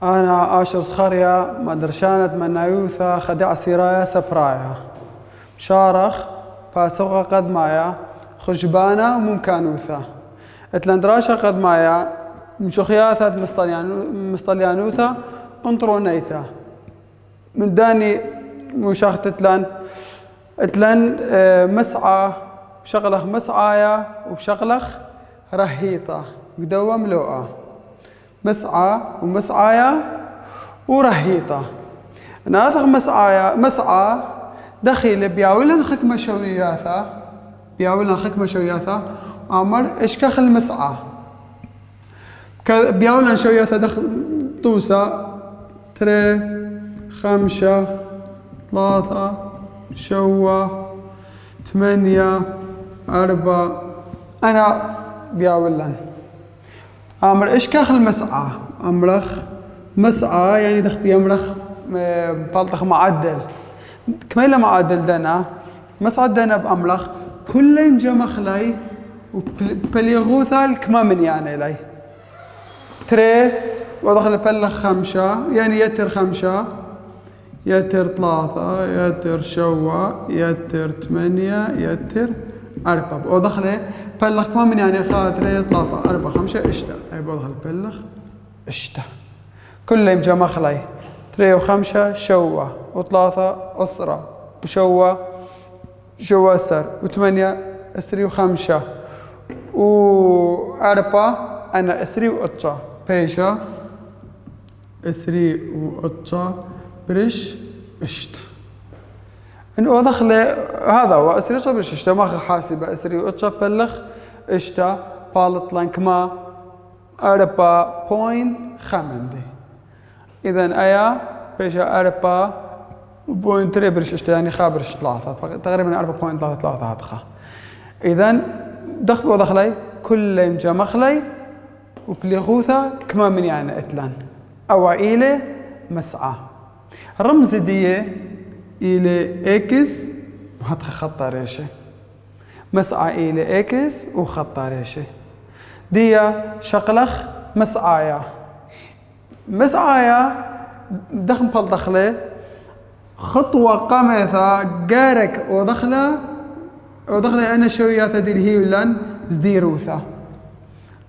أنا آشر صخريا مدرشانة منايوثا خدع سيرايا سبرايا شارخ باسوغا قد مايا خجبانا وممكانوثا اتلندراشا قد مايا مشخياثة مستليانوثا انطرونيثا من داني مشاخت اتلن مسعى بشغلخ مسعايا وبشغلخ رهيطة قدوة ملوءة مسعى ومسعايا ورهيطة ناثغ مسعى دخيل بياولن خكمة شوياثا أمر إشكخ المسعى بياولن شوياثا دخل توسى تري 5 3 شوى 8 4 أنا بياولن أمر إشكخ المسعى أمرخ مسعى يعني دختي أمرخ بلطخ معدل كميلة معدل دنا مسعى دنا بأمرخ كل جمخ لي وبليغوثا الكما من يعني لي تري ودخل بلغ 5 يعني يتر 5 يتر 3 يتر شوى يتر 8 يتر 4 ودخل بلغ كما من يعني خاطري 3 4 5 اشتا اي بدخل بلغ اشتا كل جمخ لي 3 و5 شوى و3 أسرة وشوى سر و8 أسري و5 و4 أنا أسري و8 بيشا أسري و8 بريش اشتا إنه دخل هذا هو أسري و8 بريش اشتا ما حاسبة أسري و8 بلغ اشتا بالط لانكما 4.5 إذن أيا بيشا 4.3 بريش اشتا يعني خابرش 3 تقريبا 4.3 هاتخا إذن ودخلي كل جمخلي وبليغوثا كما من يعني اتلان أو إلى مسعى رمز دي إلى إكس وهاتخ خط ريشة مسعى إلى إكس وخط ريشة دي شقلخ مسعايا دخل بالدخله خطوة قامثة جارك ودخله أنا شوية ديرهي ولن زديروثا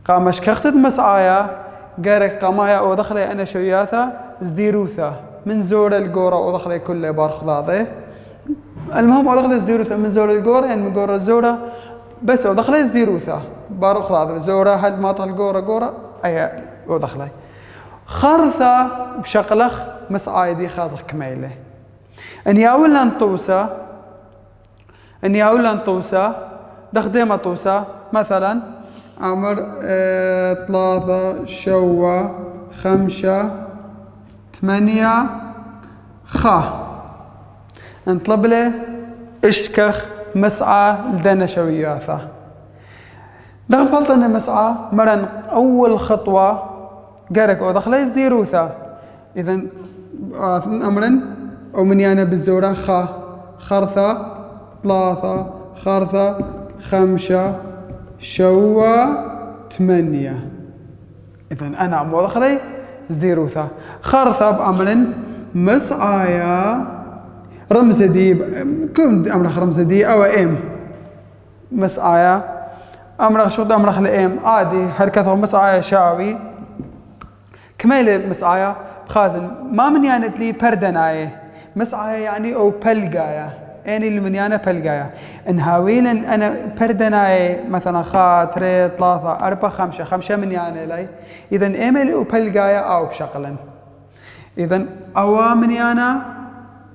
قامش كختت مسعايا جارك قامايا ودخله أنا شوية زديروثا من زور الجورة ودخله كله بارخضاضه المهم ودخله زديروثا من زور الجورة يعني من جورة الزورة بس ودخله زديروثا بارخضاضه زورة هل ما طال جورة أي ودخله خرثة بشقلخ مسعاي دي خازخ كميله أن ياولن طوسة دخديمة طوسة مثلا عمر 3 شوى 5 8 خا انطلب له اشكخ مسعى لدنا شوياثة دخل بلطن مسعى مرن أول خطوة قارك ودخله يزديروثا إذن أمرن أو من يانا بالزورة خرثة 3 خرثة 5 شوى 8 إذن أنا مودخلي زيروثا خرثة بأمرن مسعايا رمز دي كم أمرخ رمز دي أو إم مسعايا أمرخ شو أمرخ لإم عادي حركته مسعايا شاوي كميل مسعايا بخازن ما من يعني لي بردنايه مسعايا يعني أو بلقايا يعني اللي من يعني بلقايا انهاويلا أنا بردنايه مثلا 3 4 5 من يعني لي إذن إيميل أو بلقايا أو بشغلا إذن أو من يعني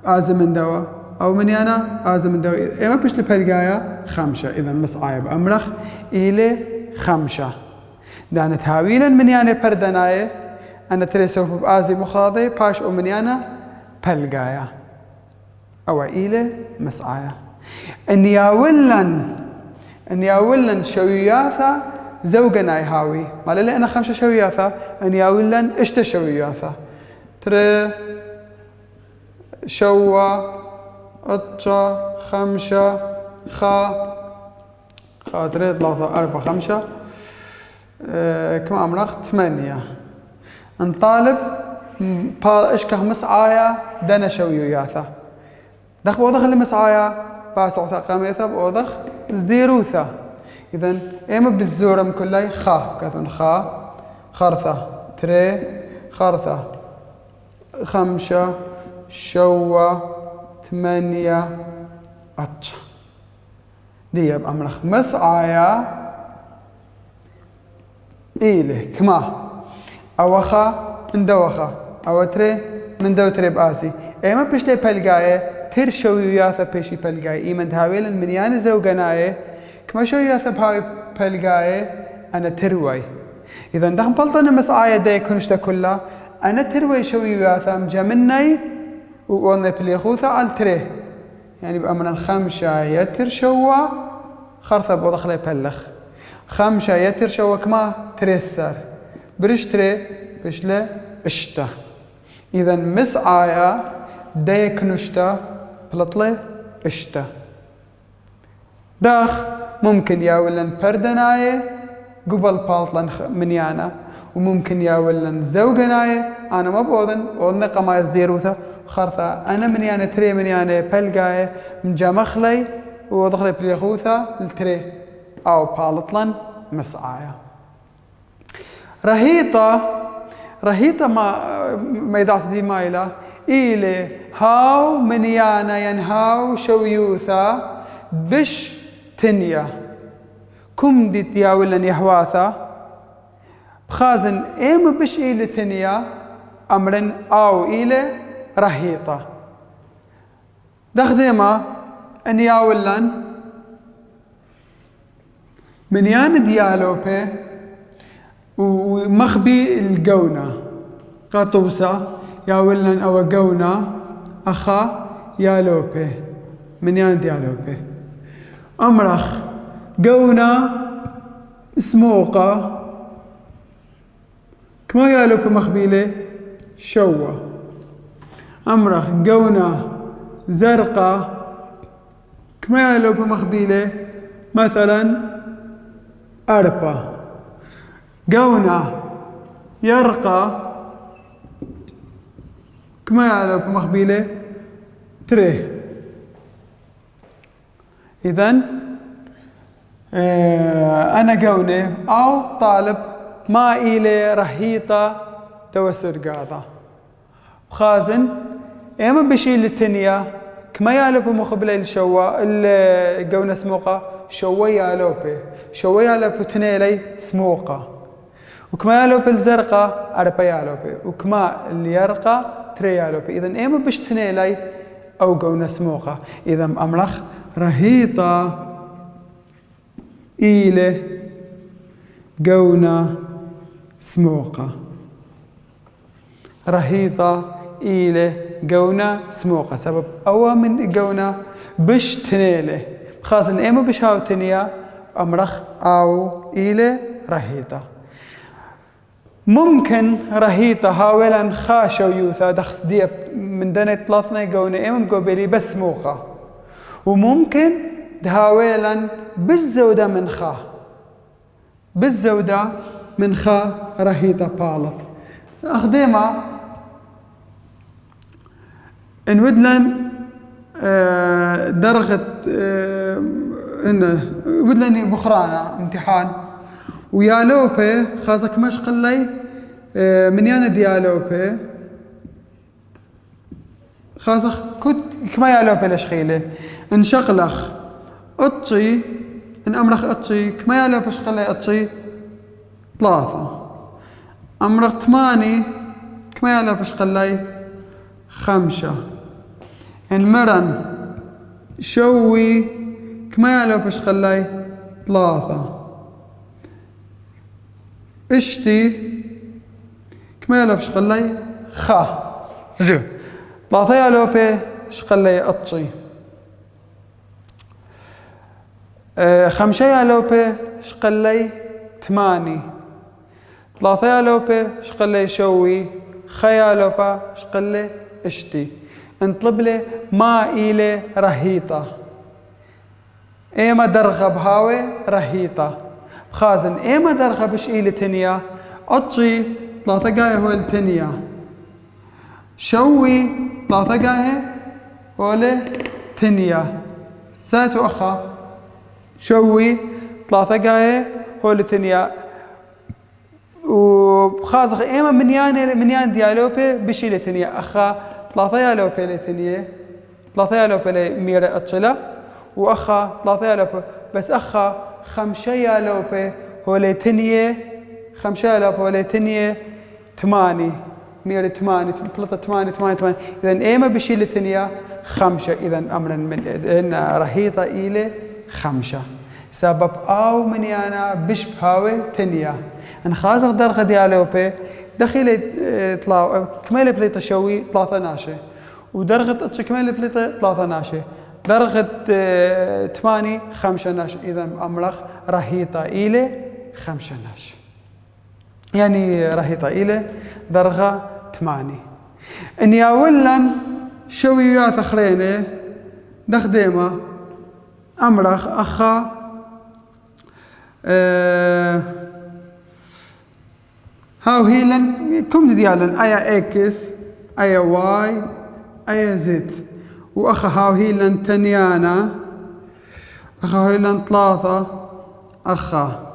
آزم دوا أو من يعني آزم دوا إما بش لبلقايا 5 إذن مسعايا بأمرخ إلى 5 دانت هاويلا من يعني بردنايه أنا ترى سوف بآزي مخاضي باش أمنيانا بلقايا أو إلى مسعايا أن ياولن شوياثا زوجنا يهاوي ما لي أنا 5 شوياثا أن ياولن إشتا شوياثا ترى شوى 5 خا 3 4 5 كم أمرخ 8 نطالب اشكه مسعايا دنا شويوياثا دخ بوضخ اللي مسعايا باسعوثا قاميثا بوضخ زديروثا إذن إما بالزورم كلي خا كثن خا خرثة تري خرثة 5 شوة 8 أتش دي يبقى أمرخ مسعايا إيله كما أوخا من دوخا أو تري من دو تري بآسي إما بشتي بلغاية ترشوياثا بشي بلغاية إيمان تهاويلا من يعني زوغناية كما شوياثا بهاي بلغاية أنا تروي إذا دخم بلطنا مسعايا دي كنشتا كلها أنا تروي شوياثا مجامني وقلنا بليخوثا على تري يعني بقى من 5 يتر شوا خرثة بوضخ لي بلخ 5 يتر شوا كما تريسر برش تري بشله اشتا إذا مسعايا ديك نشتا بلطلي اشتا داخ ممكن ياولن بردناي قبل بالطلن منيانا وممكن ياولن زوجناي أنا ما بوضن وضن قما يزديروثا خرثة أنا منيانا تري منيانا بلقاي مجامخلي وضخلي بليخوثا التري أو بالطلن مسعايا رهيطة ما يدعث دي مايلة إيلي هاو منيانا ينهاو شويوثا بش تنيا كم دي تياولن يحواثا بخازن إيم بش إيلي تنيا أمرن أو إيلي رهيطة دخديما أن ياولن منيان ديالوبي ومخبي الجونة قطوسة ياولن أو جونة أخا يالوبي منيان ديالوبي أمرخ جونة سموقة كما يالوبي مخبيلة شوة أمرخ جونة زرقاء كما يالوبي مخبيلة مثلا أربا جونة يرقى كما يعلق مخبيلة تريه إذن أنا جونة أو طالب ما إلي رهيطة توسر قاضة خازن إما بشيل التنية كما يعلق مخبلة الشوا الجونة سموقة شوية لوبي شوية لوبي تنيلي سموقة وكما لوبي الزرقاء أربعة لوبي وكما اللي يرقى تريا لوبي إذن إما بش تنيلي أو جونة سموقة إذا أمرخ رهيطة إيله جونة سموقة رهيطة إيله جونة سموقة سبب أول من جونة بش تنيله خاصة إما بش هاو تنيا أمرخ أو إيله رهيطة ممكن رهيطة هاولا خاشة ويوثا دخس ديب من دنة ثلاثنا جونة إما مقابلي بس موقة وممكن دهاولا بالزودة من خا بالزودة من خا رهيطة بالط أخديما إن ودلن درجة إنه ودلن بخرانا امتحان ويالوبي خازك مشقلي من يانا ديالوبي خازك كنت كما يالوبي لشخيلي انشقلخ اطشي ان امرخ اطشي كما يالوبي شقلي اطشي 3 امرخ 8 كما يالوبي شقلي 5 ان مرن شوي كما يالوبي شقلي 3 اشتي كما يالوبي شقلي خا زو 3 يالوبي شقلي اطشي 5 يالوبي شقلي 8 3 يالوبي شقلي شوي خيالوبا شقلي اشتي انطلب لي ما إلي رهيطة ايما درغة بهاوي رهيطة خازن ايما درغة بش إلي تنيا اطشي 3 قاية هو التنيا شوي ثلاثة قاهي هولي تنيا زات وأخا شوي ثلاثة قاهي هولي تنيا وخاصة إيما منيان ديالوبي بشي لتنيا أخا ثلاثة يالوبي لتنيا ثلاثة يالوبي لميرة أتشلا وأخا ثلاثة يالوبي بس أخا 5 يالوبي هولي تنيا 5 يالوبي هولي تنيا 8 ميرة 8 بلطة 8 إذن إيما بشي لتنيا 5 إذن أمرا من إن رهيطة إلي 5 سبب أو منيانا بشبهاوي تنيا أن خازق درخة ديالوبي دخيلي طلاو كمالي بليطة شوي 3 ناشي ودرخة كمالي بليطة 3 ناشي درخة 8 5 ناشي إذن أمرخ رهيطة إلي 5 ناشي يعني رهيطة إلي درجة 8 إن ياولن شويات أخرين دخديمة أمرخ أخا هاو هيلن كم ديالن أيا إكس أيا واي أيا زد وأخا هاو هيلن تنيانا أخا هيلن 3 أخا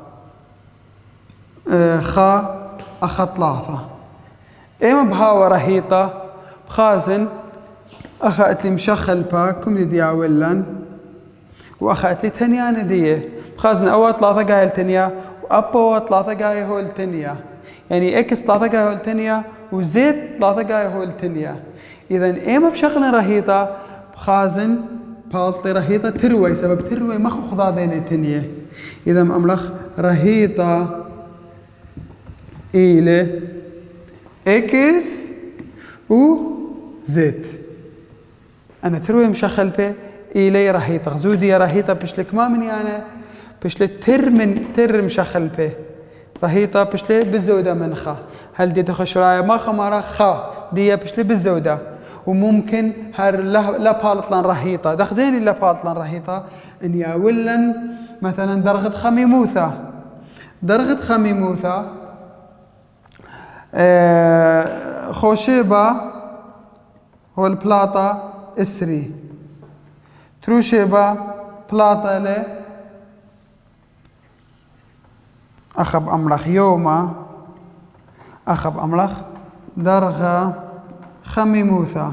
أخا 3 إيما بهاو رهيطة بخازن أخا أتلي مشخل با كم دياولن وأخا أتلي تنيانا ديه بخازن أول 3 قايل تنيا وأبو 3 قايل هو التنيا يعني إكس 3 قايل هو التنيا وزيت 3 قايل هو التنيا إذن إيما بشغل رهيطة بخازن بالطي رهيطة تروي سبب تروي مخو خضاضين التنيا إذا أملخ رهيطة إلى إكس و زد أنا تروي مشخل به إلي رهيطة غزودي رهيطة بشلك ما مني أنا بشلك تر مشخل به رهيطة بشلك بالزودة منخا هل دي تخش راية ما خمارة خا دي بشلك بالزودة وممكن هر لا بالطلان رهيطة دخديني لا بالطلان رهيطة إن ياولن مثلا درغة خميموثة خوشيبة هو البلاطة إسري تروشيبة بلاطة لي أخب أملخ يوما أخب أملخ درغة خميموثة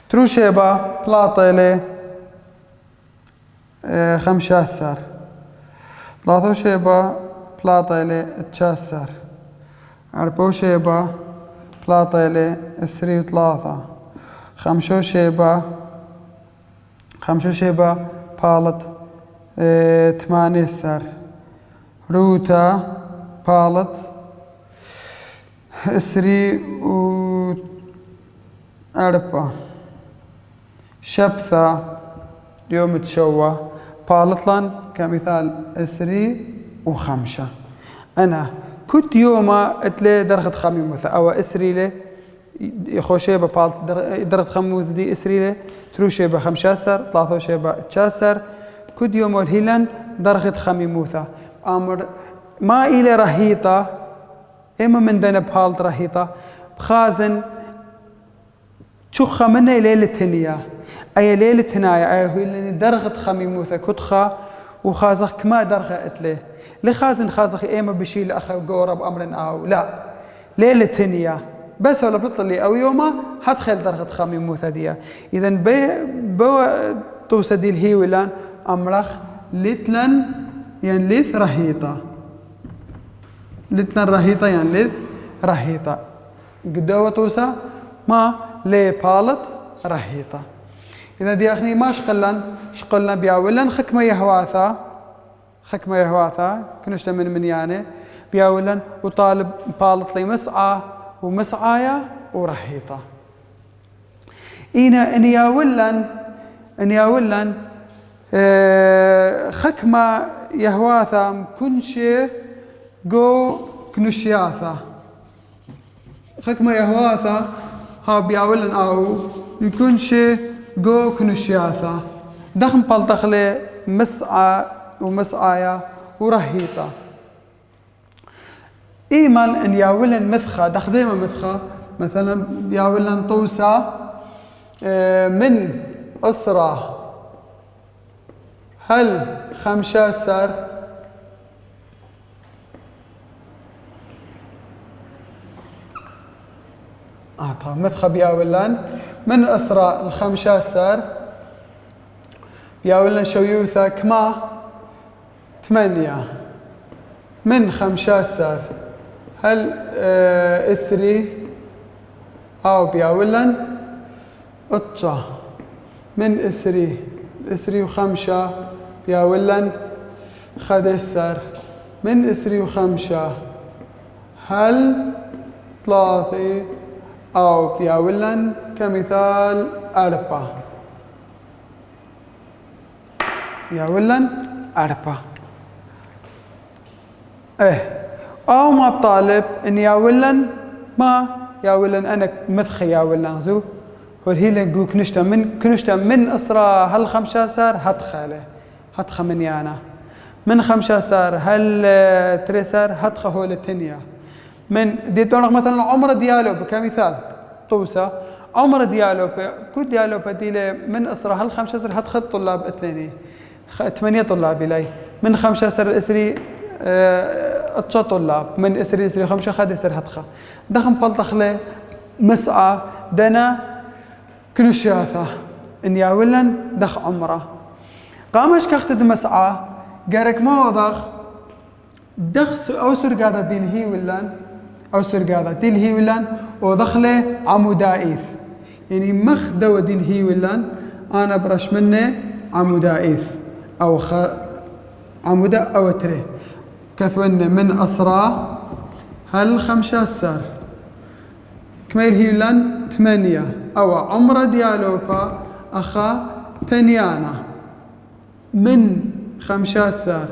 تروشيبة بلاطة لي 15 3 بلاطة لي 19 4 شيبة بلاطة لي 3 5 شيبة بالت 8 روتا بالت 3 شبثة يوم تشوى بالطلن كمثال 3 و5 أنا كنت يوما اتلي درخة خميموثة أو إسري لي خوشيبة بالت درخة خميموثة دي إسري لي تروشيبة 15 19 كنت يوما الهيلان درخة خميموثة أمر ما إلي رهيطة إما من دنا بالت رهيطة بخازن تشخة مني ليلة تنيا أي ليلة هنايا أي هي درغة خميموثة كتخة وخازخ كما درغة أتلي لخازن خازخ إيما بشيل أخا قورة بأمر أو لا ليلة هنيا بس ولا بطلي أو يوما هتخيل درغة خميموثة ديا إذن بو توسدي الهيولان أمرخ لتلن يعني ليث رهيطة لتلن رهيطة يعني ليث رهيطة قدوة توسا ما لي بالت رهيطة إذا دي أخني ما شقلنا بياولن خكمة يهواثا كنشت من يعني بياولن وطالب بالط لي مسعى ومسعايا ورهيطة إن ياولن خكمة يهواثا كنشي جو كنشياثا خكمة يهواثا ها بياولن أو يكونشي جو كنشياثا دخم بالدخلة مسعى ومسعايا ورهيطة إيمال أن ياولن مثخة دخديمة مثخة مثلا بياولن طوسة من أسرة هل 15 متخ بياولن من أسرة 15 بياولن شويوثا كما 8 من 15 هل اسري أو بياولن أطشا من اسري وخمسة بياولن 11 من اسري وخمسة هل 3 أو بياولن كمثال 4 بياولن 4 أو ما بطالب إن ياولن ما ياولن أنا مثخي ياولن زو والهيلن جو كنشتا من أسرة هل 15 هتخ من يانا من 15 هل 3 هتخ هو التنيا من ديتونك مثلا عمر ديالو كمثال طوسة عمر ديالو كل ديالو بديله من أسرة هل 15 هتخ طلاب أتليني 8 طلاب إلي من 15 الإسري أتشا طلاب من إسري 5 خد إسر هتخ دخم بلطخله مسعى دنا كنشاثة إن ياولن دخ عمره قامش كختد مسعى جارك ما وضخ دخ أو سرقادة ديلهي ولن أو سرقادة ديلهي ولن ودخله عمودائث يعني مخدو ديلهي ولن أنا برش منه عمودائث أو عمودا أو تري كثونا من أسرى هل 15 كميل هيلان 8 أو عمر ديالوبا أخا تنيانا من 15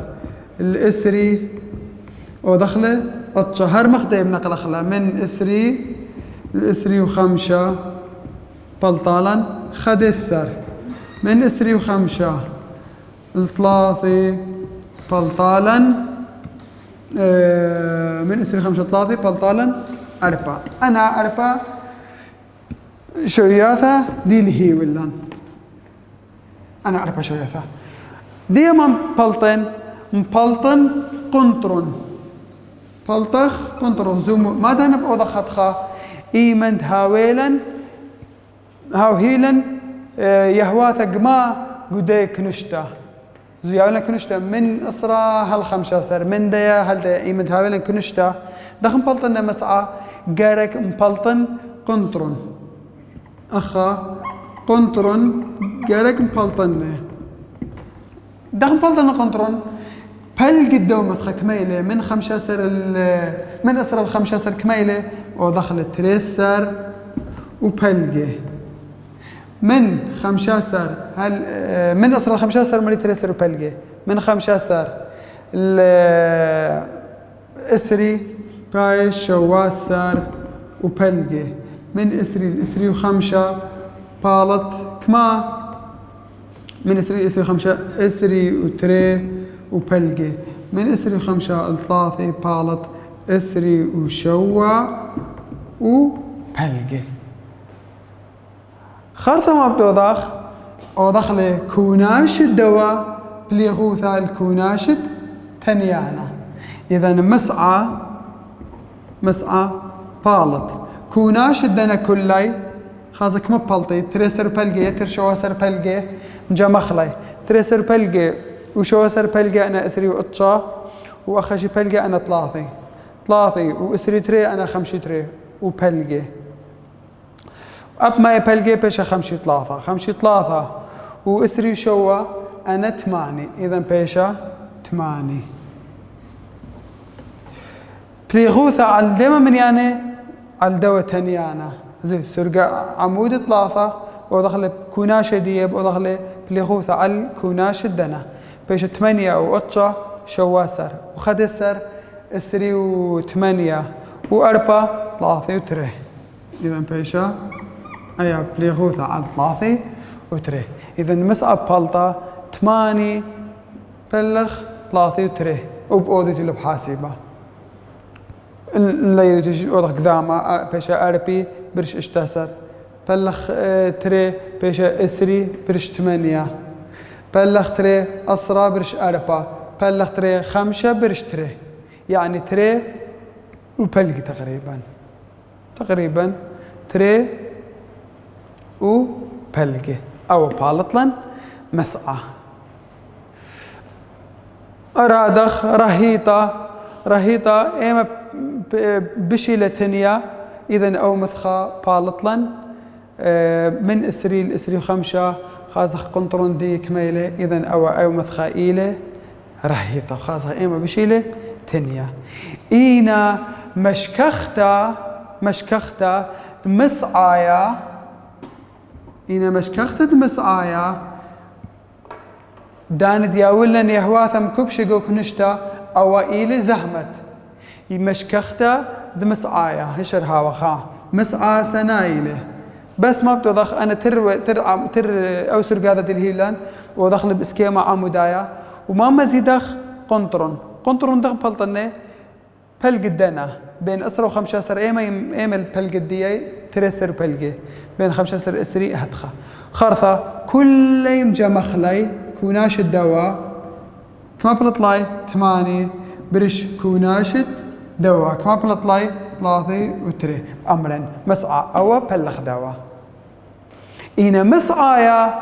الإسري ودخله الشهر مخدي بنقل أخلا من إسري الإسري وخمسة بلطالا خدسر من إسري وخمسة الثلاثة بلطالا من إسري 5 3 بلطالا 4 أنا 4 شوياثة دي اللي هي ولان أنا 4 شوياثة دي ما مبلطن قنطرن بلطخ قنطرن زوم ما دانا بأوضا خطخة إيمند هاويلا هاوهيلا يهواثة قما قدي كنشتا زياولا كنشتا من أسرى هل 15 من ديا هل ديا إيمند هاويلا كنشتا دخم بلطن مسعى جارك مبلطن قنطرن أخا قنطرن جارك مبلطن دخم بلطن قنطرن بل قدو مثخ كميلة من 15 من أسرى 15 كميلة ودخل تريسر وبلقي من 15 هل من أسرى 15 مري تريسر وبلقي من 15 الإسري بايش شواسر وبلقي من إسري وخمسة بالط كما من إسري 5 إسري وتري وبلقي من إسري 5 الثلاثة بالط إسري وشوا وبلقي خرطة ما بدوضخ أو دخل كوناش الدواء بليغوثا الكوناشت تنيانا إذا مسعى بالط كوناش الدنا كلي هذا كم بلطي تريسر بلقي ترشواسر بلقي جا مخلي تريسر بلقي وشواسر بلقي أنا إسري وأطشا وأخشي بلقي أنا ثلاثي وإسري تري أنا 5 تري وبلقي أب ما يبلقي بيش 5 3 وإسري شوا أنا 8 إذا بيشا 8 بليغوثا على ديما من يعني على دوا تنيانا زي سرقة عمود 3 ودخل كوناشة ديب ودخل بليغوثا على كوناشة دنا بيش 8 أو 8 شواسر وخدسر إسري و8 و4 3 وتري إذا بيشا أيا بليغوثا على 3 وتري إذا مسألة بلطة 8 بلغ 3 وتري وبأوضتي اللي بحاسبة اللي تجي وضع قدامه بيشا أربي برش اشتاسر بلخ تري بيشا إسري برش 8 بلخ تري أسرى برش 4 بلخ تري 5 برش تري يعني تري وبلغ تقريبا تري وبلغ أو بالطلن مسعى أرادخ رهيطة إما بشيلة تنيا إذن أو مثخا بالطلن من إسري 5 خازخ قنطرون دي كميلة إذن أو مثخا إيلة رهيطة خازخ إما بشيلة تنيا إينا مشكختا مسعايا إينا مشكختا مسعايا دان دياولن يهواثم كبشقو كنشتا أو إيلي زهمت يمشكختا مسعايا هشر هاوخا مسعى سنايله بس ما بتوضخ أنا تر أوسر قادة الهيلان وضخل بإسكيما عمودايا وما مزيدخ قنطرون دخ بلطنة بلقدنا بين أسرة و15 إيما البلقدية ترسر بلقي بين 15 إسري هدخا خرثة كل يوم جمخلي كوناش الدواء كما بلطلاي 8 برش كوناشت دواء كما بلطلاي 3 و3 أمرا مسعى أو بلخ دواء إينا مسعايا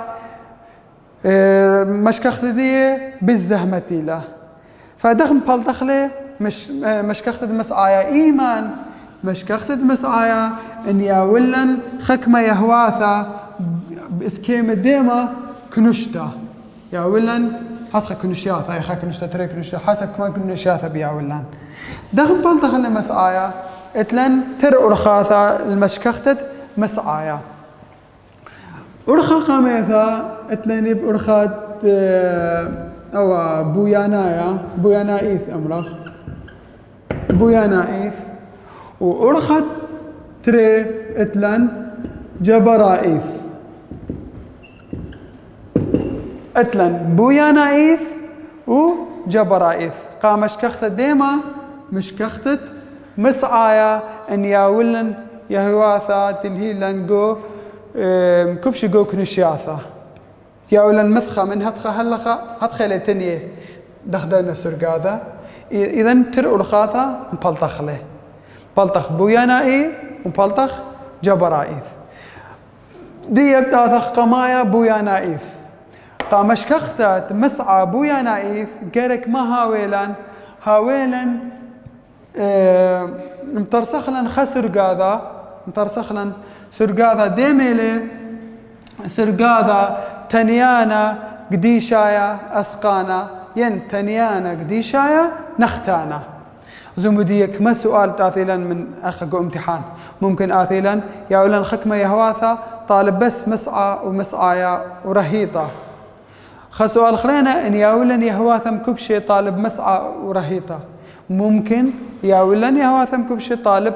مشكخت دي بالزهمتي له فدخم بلدخله مشكخت مسعايا إيمان مشكخت مسعايا إن ياولن خكمة يهواثا بإسكيم ديما كنشتا ياولن هاتخا كنشياثا يخا كنشتا تري كنشتا حسب كما كنشياثا بياولن دخم بلدخله مسعايا اتلن تر أرخاثا المشكختت مسعايا أرخا قاميثا اتلن بأرخات أو بويانايث أمرخ بويانايث وأرخت تري اتلن جبرايث اتلن بويانايث وجبرايث قام مشكختت ديما مشكختت مسعايا ان ياولن يهواثا تلهيلن جو كبش جو كنشياثا ياولن مثخا من هتخا هلخا هتخا لتنيه دخدنا سرقاذا اذا تر الخاثا مبلطخ له بلطخ بويانايث وبلطخ جبرايث دي يبدا ثخ قمايا بويانايث قام مشكختت مسعى بويانايث قرك ما هاويلن مترسخلن مترسخلن سرقاذا ديميلي سرقاذا تنيانا قديشايا أسقانا ين تنيانا قديشايا نختانا زمديك ما سؤال آثيلا من أخقو امتحان ممكن آثيلا ياولن خكمة يهواثا طالب بس مسعى ومسعايا ورهيطة سؤال خلينا إن ياولن يهواثم كبشي طالب مسعى ورهيطة ممكن ياولن يهواثم كبشي طالب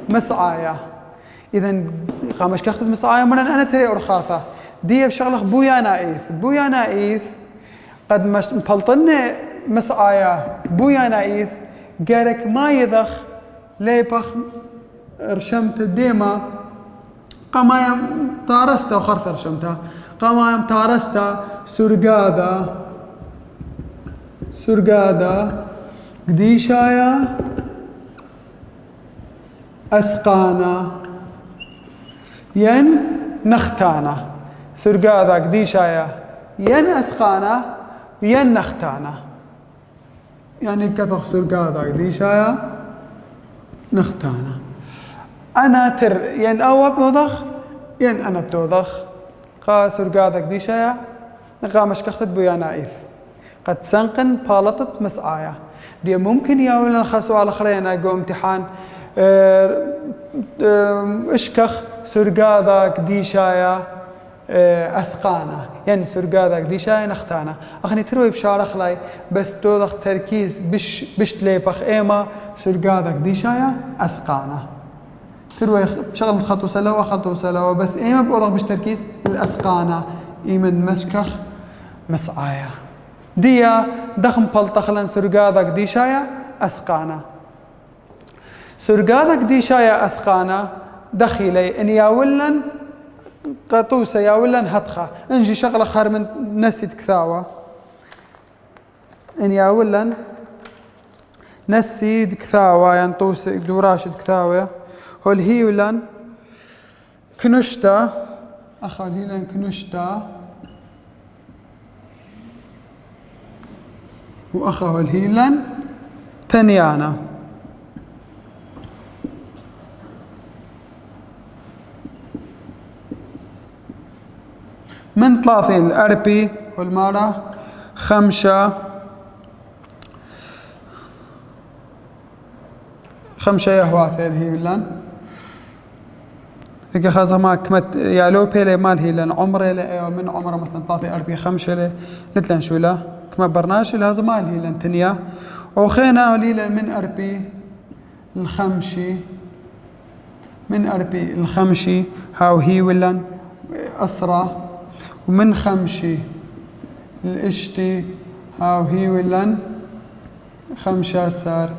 مسعايا إذا قامش كختت مسعايا مرن أنا تري أرخاثة دي بشغلك بويانايث قد مبلطني مسعايا بويانايث قارك ما يذخ ليبخ رشمت ديما قمايا تارستا وخرث رشمتها قمايا تارستا سرقادا قديشايا أسقانا ين نختانا سرقادا قديشايا ين أسقانا ين نختانا يعني كثخ سرقادا قديشايا نختانا أنا تر ين أو بتوضخ ين أنا بتوضخ قا سرقادا قديشايا نقا مشكختت بويانايث قد سنقن بالطت مسعايا دي ممكن ياولن خسوا على خرينا جو امتحان اشكخ سرقاذا قديشايا أسقانا يعني سرقاذا قديشايا نختانا أخني تروي بشارخ لاي بس توضخ تركيز بش تليبخ إيما سرقاذا قديشايا أسقانا تروي بشغل خطو سلوى بس إيما بوضخ بش تركيز الأسقانا إيمن مشكخ مسعايا ديا دخم بلطخلن سرقاذا قديشايا أسقانا سرقاذا قديشايا أسقانا دخيلي إن ياولن قطوسة ياولن هتخا انجي شغلة خار من نسيت كثاوة إن ياولن نسيد كثاوة يعني طوس دوراشد كثاوة هول هيولن كنشتا أخا هيلن كنشتا وأخا هول هيلن تنيانا من ثلاثة الأربي والمارة خمسة يهواثي الهيلان إذا خاصة ما كمت يا لو بيلي مال هيلان عمره من عمره مثلا ثلاثة أربي خمسة لتلان شو لا كما برناش هذا مال هيلان تنيا وخينا هيلان من أربي الخمشي من أربي الخمشي هاو هيولان أسرى ومن خمشي الاشتي هاو هيولان خمسة سار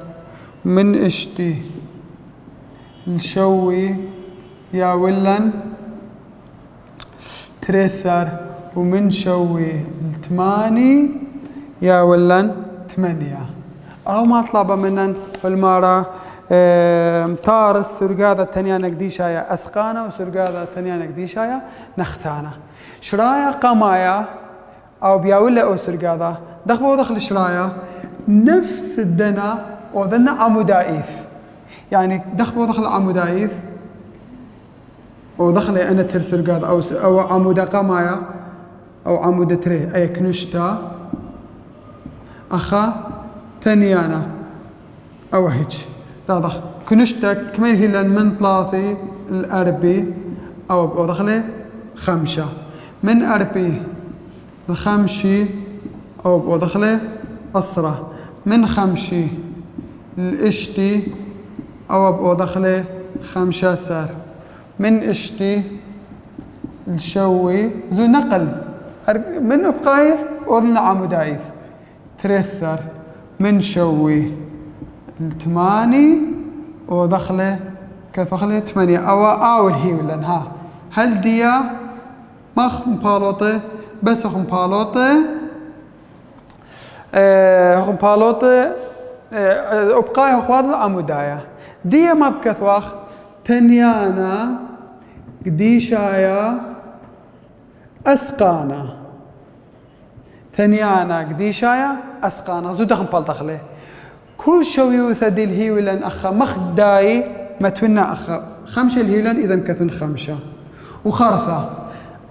من اشتي الشوي يا ولن تريسر ومن شوي الثماني يا ولن ثمانية أو ما طلب منن المارة تارس سرقادة تنيانا قديشايا أسقانا وسرقادة تنيانا قديشايا نختانا شرايا قمايا أو بياولا أو سرقادة دخل شرايا نفس الدنا وذنا عمودائيث يعني دخل عمودائيث ودخل أنا ترسرقاد أو عمود قمايا أو عمود تري أي كنشتا أخا تنيانا أو هيج دخل كنشتا كمين هي من ثلاثة الأربي أو دخل خمسة من أربي الخمشي أو دخل أسرة من خمشي الاشتي أو دخل خمسة سار من اشتي الشوي ذو نقل من أبقايث وذن عمودايث تريسر من شوي الثماني ودخله كفخله ثمانية أو الهيولن ها هل ديا ما خمبالوطة بس خمبالوطة خمبالوطة أبقاي أخوات عمودايا ديا ما بكثواخ تنيانا قديشايا أسقانا تنيانا قديشايا أسقانا زودهم بالدخله كل شوي ثدي الهيولن أخا مخداي متونا أخا خمسة الهيولن إذا كثن خمسة وخرثة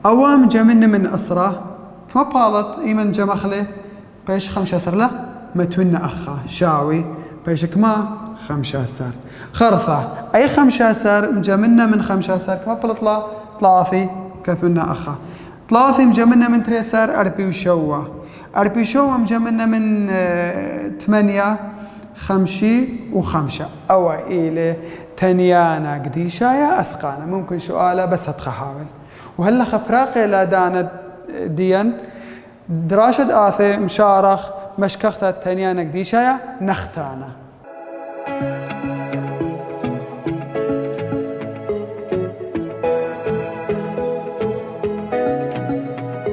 أوام جمن من أسرة ما بالت إيمن جمخله بيش خمسة سر لا متونا أخا شاوي بيش كما خمسة سر خرثة أي خمسة سر مجمنا من خمسة سر كما بلطلا ثلاثي كثنا أخا ثلاثي مجمنا من تري سر أربي وشوة أربي وشوة مجمنا من ثمانية خمشي وخمسة أو إلى تنيانا قديشايا أسقانا ممكن سؤاله بس هتخحاول وهلا خبراقي لا دانا ديان دراشد آثي مشارخ مشكخت تنيانا قديشايا نختانا